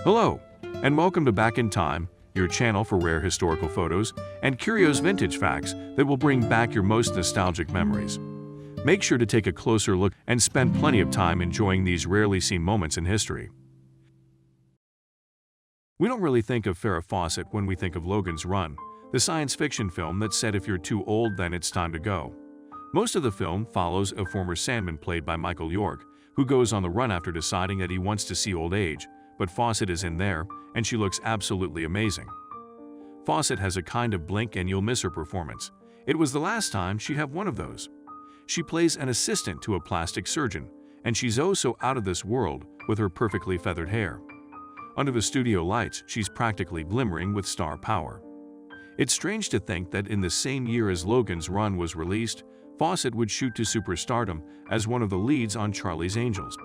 Hello, and welcome to Back in Time, your channel for rare historical photos and curious vintage facts that will bring back your most nostalgic memories. Make sure to take a closer look and spend plenty of time enjoying these rarely seen moments in history. We don't really think of Farrah Fawcett when we think of Logan's Run, the science fiction film that said if you're too old then it's time to go. Most of the film follows a former Sandman played by Michael York, who goes on the run after deciding that he wants to see old age, but Fawcett is in there, and she looks absolutely amazing. Fawcett has a kind of blink and you'll miss her performance. It was the last time she'd have one of those. She plays an assistant to a plastic surgeon, and she's oh so out of this world with her perfectly feathered hair. Under the studio lights, she's practically glimmering with star power. It's strange to think that in the same year as Logan's Run was released, Fawcett would shoot to superstardom as one of the leads on Charlie's Angels.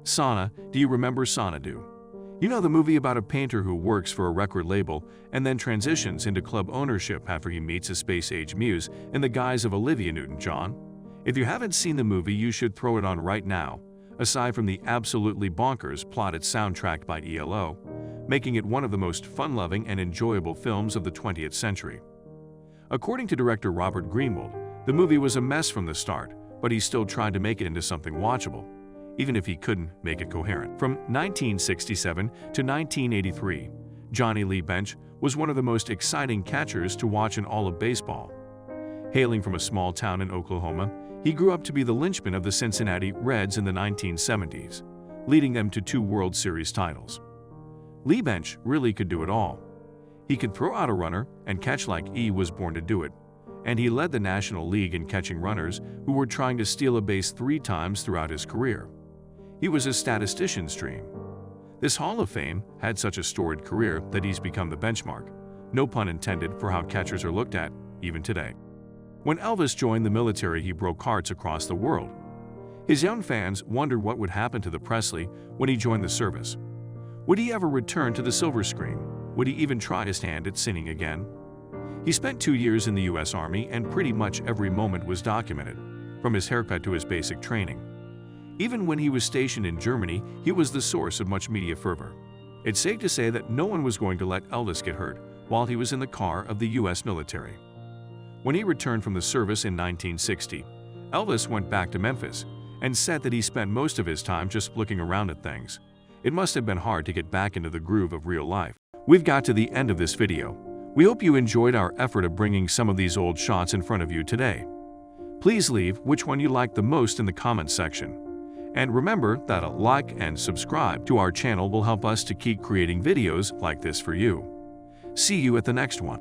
Sauna, do you remember Xanadu? You know, the movie about a painter who works for a record label and then transitions into club ownership after he meets a space-age muse in the guise of Olivia Newton-John? If you haven't seen the movie, you should throw it on right now, aside from the absolutely bonkers plotted soundtrack by ELO, making it one of the most fun-loving and enjoyable films of the 20th century. According to director Robert Greenwald, the movie was a mess from the start, but he still tried to make it into something watchable, even if he couldn't make it coherent. From 1967 to 1983, Johnny Lee Bench was one of the most exciting catchers to watch in all of baseball. Hailing from a small town in Oklahoma, he grew up to be the linchpin of the Cincinnati Reds in the 1970s, leading them to 2 World Series titles. Lee Bench really could do it all. He could throw out a runner and catch like he was born to do it, and he led the National League in catching runners who were trying to steal a base 3 times throughout his career. He was a statistician's dream. This Hall of Fame had such a storied career that he's become the benchmark, no pun intended, for how catchers are looked at, even today. When Elvis joined the military, he broke hearts across the world. His young fans wondered what would happen to the Presley when he joined the service. Would he ever return to the silver screen? Would he even try his hand at singing again? He spent 2 years in the U.S. Army, and pretty much every moment was documented, from his haircut to his basic training. Even when he was stationed in Germany, he was the source of much media fervor. It's safe to say that no one was going to let Elvis get hurt while he was in the car of the U.S. military. When he returned from the service in 1960, Elvis went back to Memphis and said that he spent most of his time just looking around at things. It must have been hard to get back into the groove of real life. We've got to the end of this video. We hope you enjoyed our effort of bringing some of these old shots in front of you today. Please leave which one you liked the most in the comments section. And remember that a like and subscribe to our channel will help us to keep creating videos like this for you. See you at the next one.